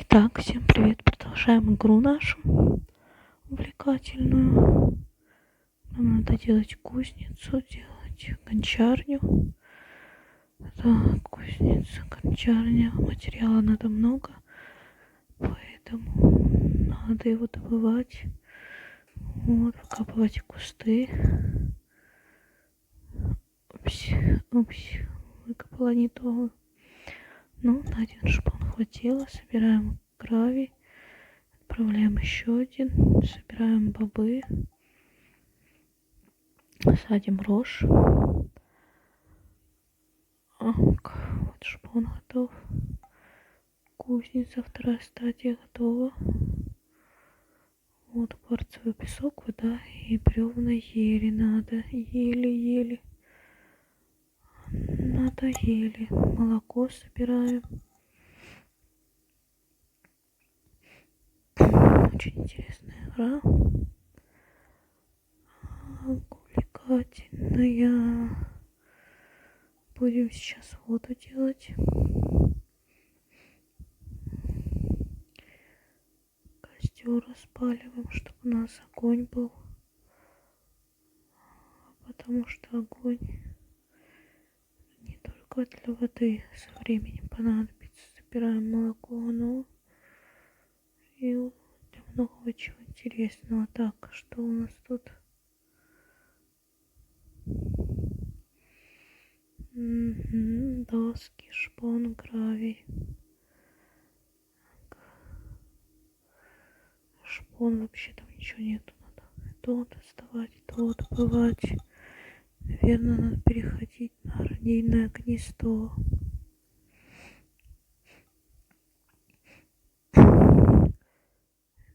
Так, всем привет. Продолжаем игру нашу увлекательную. Нам надо делать кузницу, делать гончарню. Так, кузница, гончарня. Материала надо много, поэтому надо его добывать. Вот, выкапывать кусты. Упс, выкопала не то. Ну, на один шпон хватило. Собираем гравий. Отправляем еще один. Собираем бобы. Садим рожь. Вот шпон готов. Кузница, вторая стадия готова. Вот кварцевый песок, вода и бревна ели надо. Еле-еле. Надо еле. Молоко собираем. Очень интересная игра. Увлекательная. Будем сейчас воду делать. Костер распаливаем, чтобы у нас огонь был. Потому что огонь не только для воды со временем понадобится. Собираем молоко, но и для многого чего интересного. Так, что у нас тут? Доски, шпон, гравий. Шпон, вообще там ничего нету. Надо то доставать, то добывать. Наверное, надо переходить на орудийное гнездо.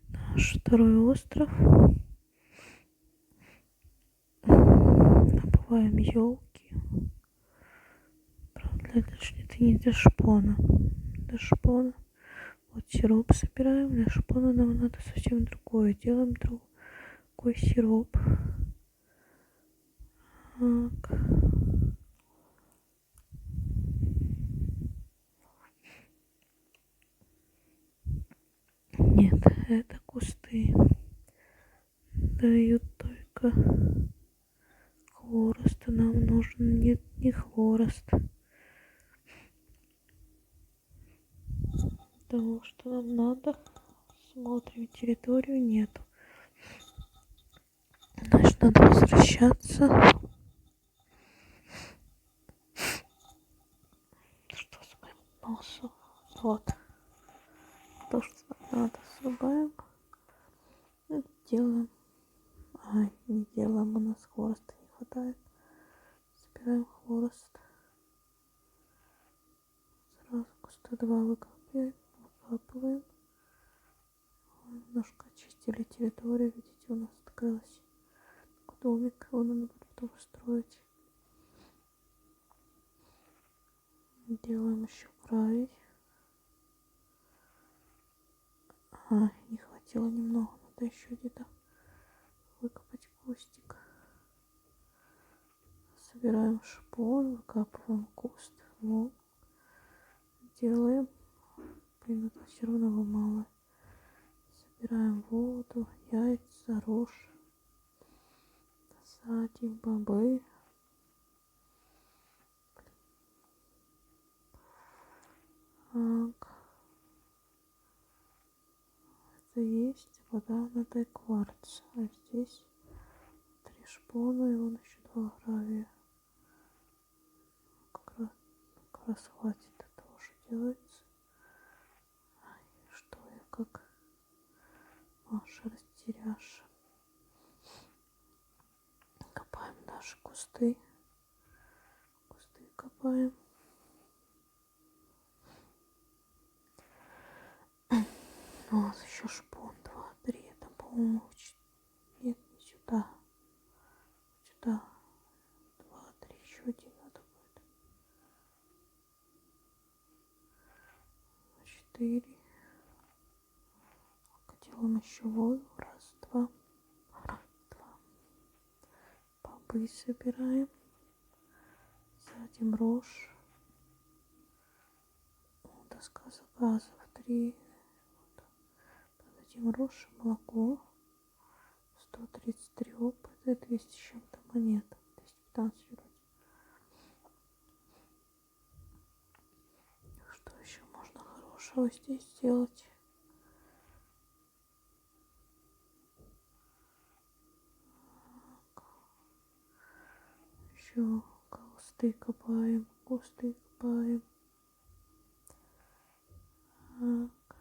Наш второй остров. Добываем елки. Правда, это не для шпона. Для шпона. Вот сироп собираем. Для шпона нам надо совсем другое. Делаем другой сироп. Так. Нет, это кусты. Дают только хворост. А нам нужен не хворост. Того, что нам надо. Смотрим территорию. Нету. Значит, надо возвращаться. Что с моим носом? Вот. То, что надо, срубаем. И делаем. Не делаем. У нас хвороста не хватает. Собираем хворост. Сразу куста 2 выкапываем. Немножко очистили территорию. Видите, у нас открылась домик. Его надо будет потом строить. Делаем еще гравий. Не хватило немного. Надо еще где-то выкопать кустик. Собираем шпон, выкапываем куст. Вот. Делаем. Блин, это все равно его мало. Собираем воду, яйца, рожь. Садим бобы. Так. Это есть вода, надо и кварц. А здесь 3 шпона и вон еще 2 гравия. Как раз хватит от того, что делается. Что я как Маша растеряша. Копаем наши кусты. Кусты копаем. У нас еще шпон 2, 3. Это, по-моему, нет, не сюда. Сюда. 2, 3, еще один надо будет. 4. Делаем еще воду. Раз, два. Бобы собираем. Садим рожь. Доска заказов 3. дадим рожь, молоко. 133 опыта, 200 с чем-то монет. 215 вроде. Что еще можно хорошего здесь сделать? Еще кусты копаем, кусты копаем. Так.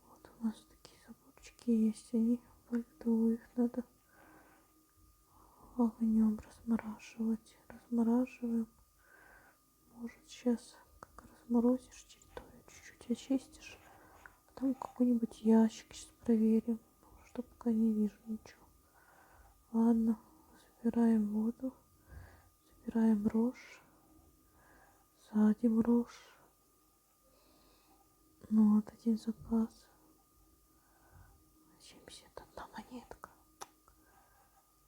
Вот у нас такие заборчики есть, они во льду, их надо огнем размораживать. Размораживаем. Может, сейчас как разморозишь территорию, чуть-чуть очистишь. Потом какой-нибудь ящик сейчас проверим, что пока не вижу ничего. Ладно, забираем воду, забираем рожь, садим рожь. Ну вот один заказ. 71 монетка.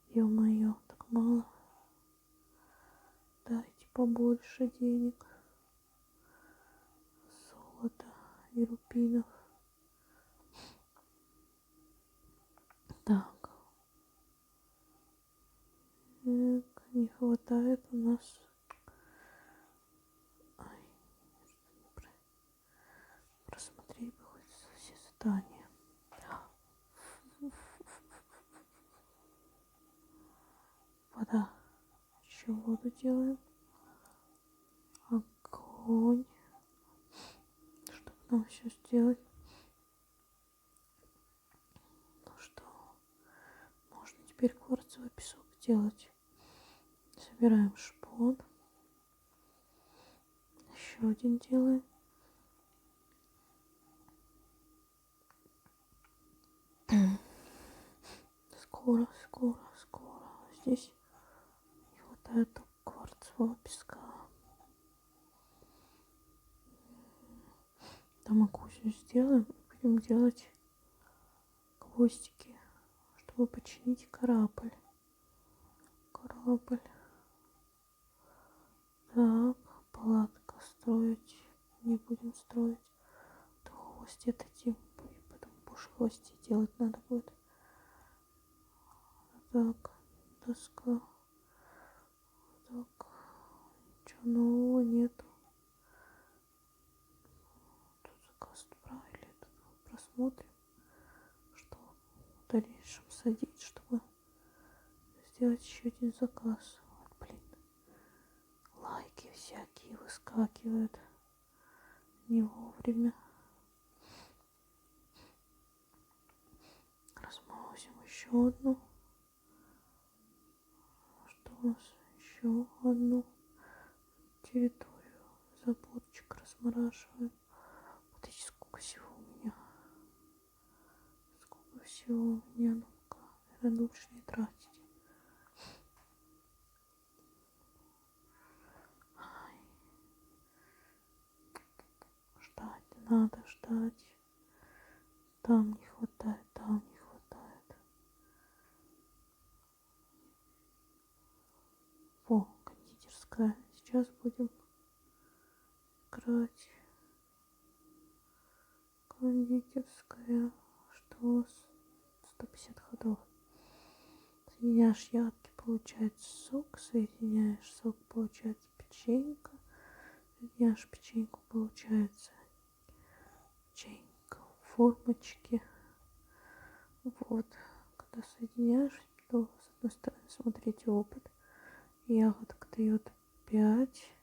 Ё-моё, так мало. Дайте побольше денег. Золота и рубинов. Так. Не хватает у нас. Ай, просмотреть бы хоть все задания. Вода. Еще воду делаем. Огонь. Чтобы нам все сделать. Ну что, можно теперь кварцевый песок делать. Собираем шпон. Еще один делаем. Скоро, скоро, скоро. Здесь не хватает только кварцевого песка. Там кузню сделаем и будем делать гвоздики, чтобы починить корабль. Корабль. Так, палатка строить не будем строить. То гвозди дадим, потом больше гвоздей делать надо будет. Так, доска. Так, ничего нового нету. Тут заказ отправили, тут просмотрим, что в дальнейшем садить, чтобы сделать еще один заказ. Вот, блин, лайки всякие выскакивают не вовремя. Разморозим еще одну. Что у нас? Еще одну территорию. Заборчик размораживаем. Вот эти сколько всего у меня. Сколько всего у меня. Ну-ка, наверное, лучше не тратить. Ай. Ждать, надо ждать. Там не хватает, там не хватает. О, кондитерская. Сейчас будем играть. Кондитерская. Что у нас? 150 ходов. Соединяешь ягодки, получается сок. Соединяешь сок, получается печенька. Соединяешь печеньку, получается печенька в формочке. Вот. Когда соединяешь, то с одной стороны смотрите опыт. Ягодка дает 5.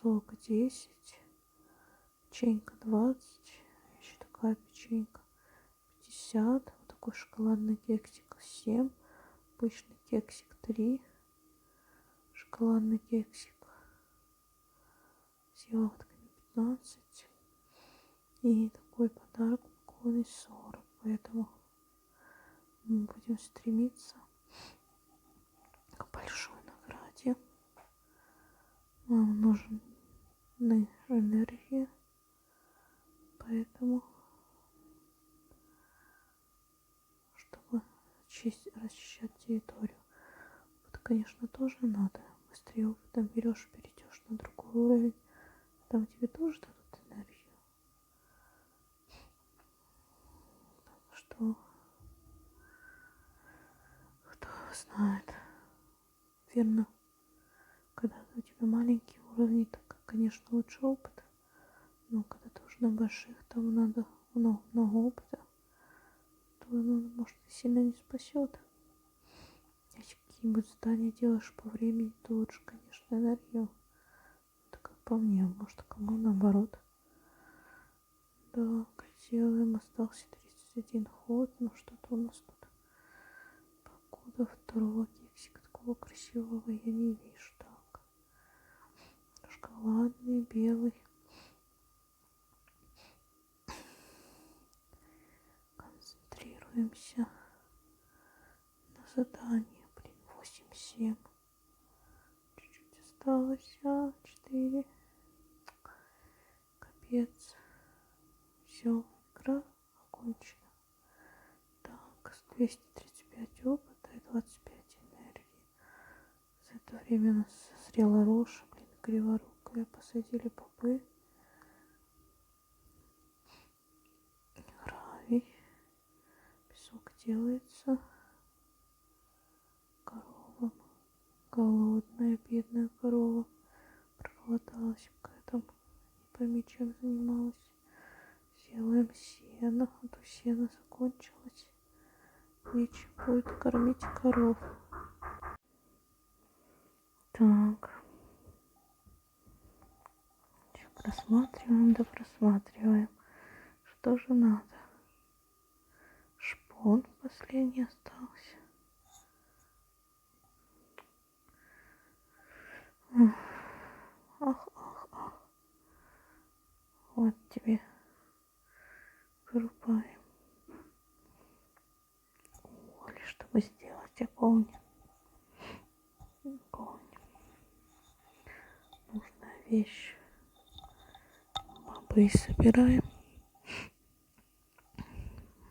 Сок 10. Печенька 20. Еще такая печенька 50. Вот такой шоколадный кексик 7. Обычный кексик 3. Шоколадный кексик с ягодками 15. И такой подарок буквально 40. Поэтому мы будем стремиться к большой награде. Нам нужны энергии. Поэтому, чтобы расчищать территорию, это, конечно, тоже надо. Быстрее опытом берешь, перейдешь на другой уровень. тебя маленькие уровни, так, конечно, лучше опыт. Но когда ты уже на больших, там надо много опыта, то, ну, может, и сильно не спасет. Если какие-нибудь задания делаешь по времени, то лучше, конечно, энергию. Это как по мне, может, кому наоборот. Так, делаем. Остался 31 ход. Ну, что-то у нас тут. Покуда второго кексика такого красивого я не вижу. Так. Шоколадный, белый. Концентрируемся на задании. Блин, 8-7. Чуть-чуть осталось. 4. Капец. Все, игра окончена. Так, 235 опыта и 25 энергии. За это время у нас созрела рожь, блин, криворукая. Посадили бобы. Гравий. Песок делается. Корова. Голодная, бедная корова. Проголодалась, какая-то, не пойми, чем занималась. Сделаем сено, а то сено закончилось. Нечем будет кормить коров. Так. Просматриваем, да просматриваем. Что же надо? Шпон последний остался. Ах, ах, ах. Вот тебе вырубаем. Или чтобы сделать огонь. Огонь. Нужная вещь. Бобы собираем.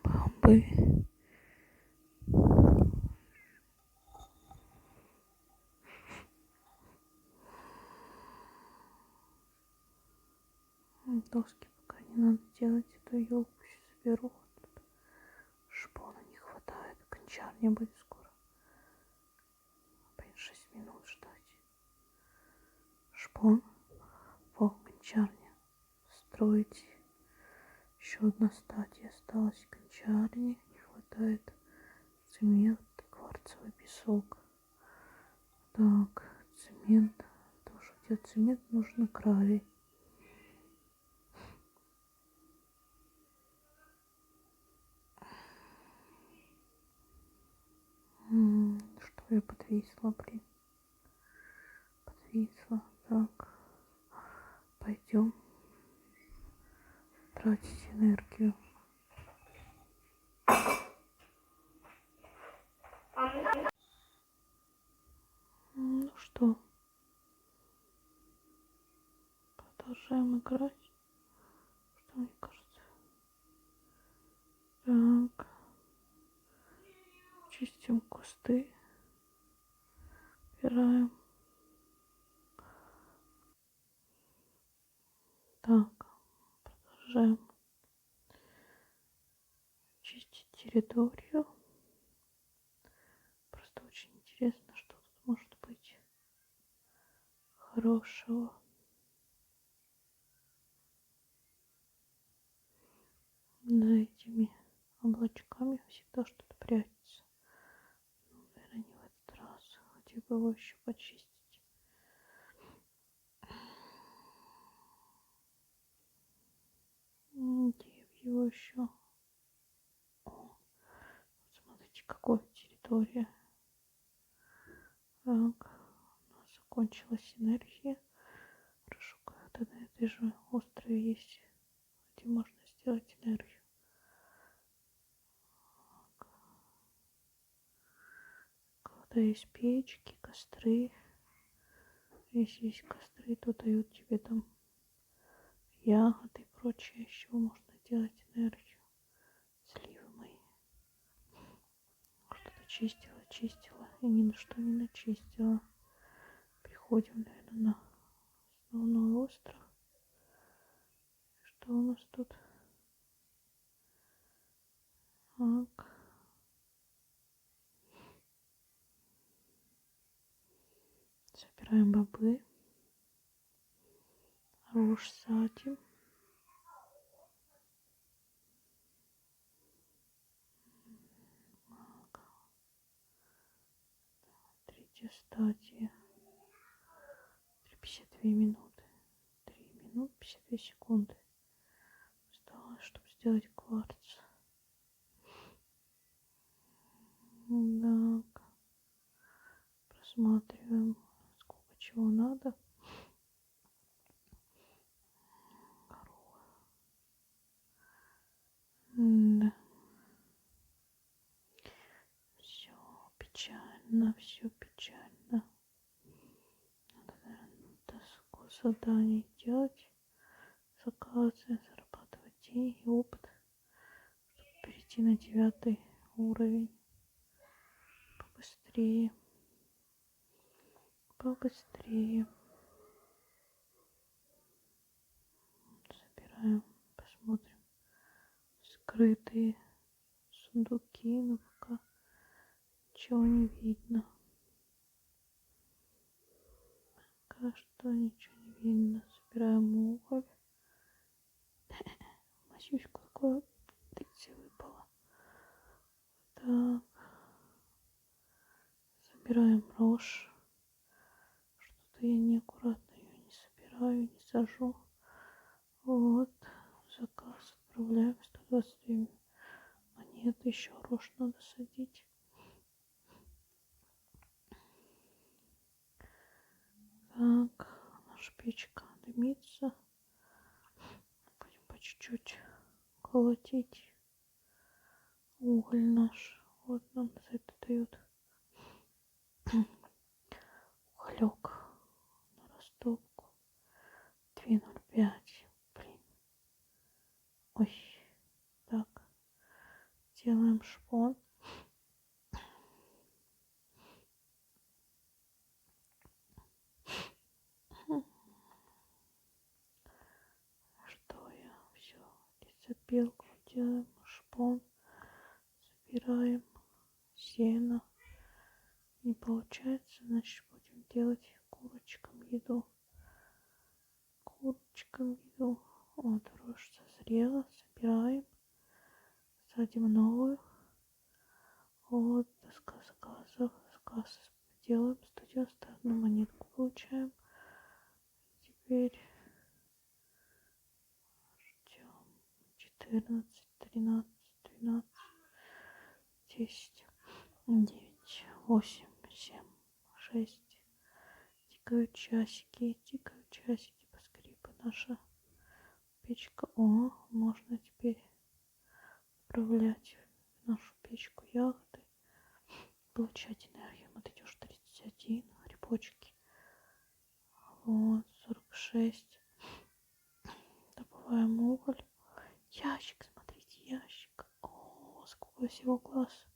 Бобы. Доски пока не надо делать. Эту елку сейчас соберу. Тут шпона не хватает. Гончарня будет скоро. Блин, 6 минут ждать. Шпон. Во, гончарня. Строить. Еще одна стадия осталась. Гончарни. Не хватает цемент, кварцевый песок. Так, цемент. Тоже где цемент нужно гравий. Что я подвисла, блин. Подвисла. Так. Пойдем тратить энергию. Ну что, продолжаем играть. Что мне кажется? Так. Чистим кусты. Убираем. Так. Продолжаем чистить территорию. Просто очень интересно, что тут может быть хорошего. За этими облачками всегда что-то прячется. Ну, наверное, не в этот раз. Хотя бы его еще почистить. Где его еще? О, смотрите, какая территория. Так, у нас закончилась энергия. Хорошо, когда на этой же острове есть, где можно сделать энергию. Когда есть печки, костры. Если есть костры, то дают тебе там ягоды и прочее. Еще можно делать энергию. Сливы мои. Что-то чистила и ни на что не начистила. Приходим, наверное, на основной остров. Что у нас тут? Так. Собираем бобы. Рожь садим. Третья стадия. 52 минуты. 3 минуты 52 секунды. Осталось, чтобы сделать кварц. Так. Просматриваем, сколько чего надо. Да. Все печально, все печально. Надо, наверное, доску заданий делать, заказы, зарабатывать деньги, опыт, чтобы перейти на 9 уровень. Побыстрее. Побыстрее. Собираем, посмотрим. Скрытые сундуки, но пока ничего не видно. Пока что ничего не видно. Собираем уголь. Масюська какое птица выпала. Так. Собираем рожь. Что-то я неаккуратно ее не собираю, не сажу. Вот. Заказ отправляем. 122 монеты. Еще рожь надо садить. Так. Наша печка дымится. Будем по чуть-чуть колотить уголь наш. Вот нам за это дают уголек на растопку. 2,05. Блин. Ой. Так. Делаем шпон. Что я? Все. Лесопилку делаем. Шпон. Собираем сено. Не получается, значит будем делать курочкам еду. Курочкам еду. Вот рожь созрела. Собираем. Садим новую. Вот доска заказов. Заказ делаем. 191 монетку получаем. Теперь ждем. 14, 13, 12, 10, 9, 8, 7, 6. Тикают часики, поскорее бы наша печка. О, можно теперь отправлять в нашу печку ягоды, получать энергию. Вот идешь 31 грибочки. Вот 46. Добываем уголь. Ящик, смотрите, ящик. О, сколько всего глаз.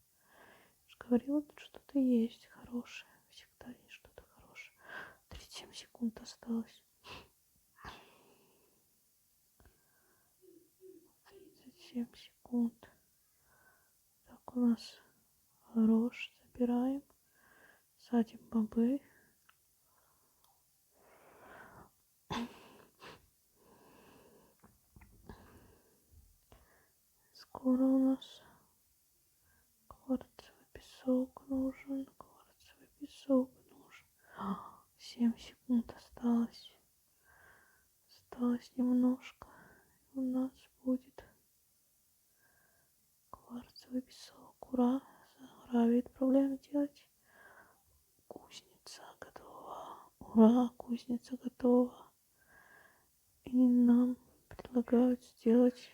Я же говорила, тут что-то есть хорошее. Всегда есть что-то хорошее. 37 секунд осталось. 37 секунд. Так, у нас рожь забираем. Садим бобы. Скоро у нас кварцевый песок нужен. Кварцевый песок нужен. 7 секунд осталось. Осталось немножко. У нас будет кварцевый песок. Ура! Гравий отправляем делать. Кузница готова. Ура! Кузница готова. И нам предлагают сделать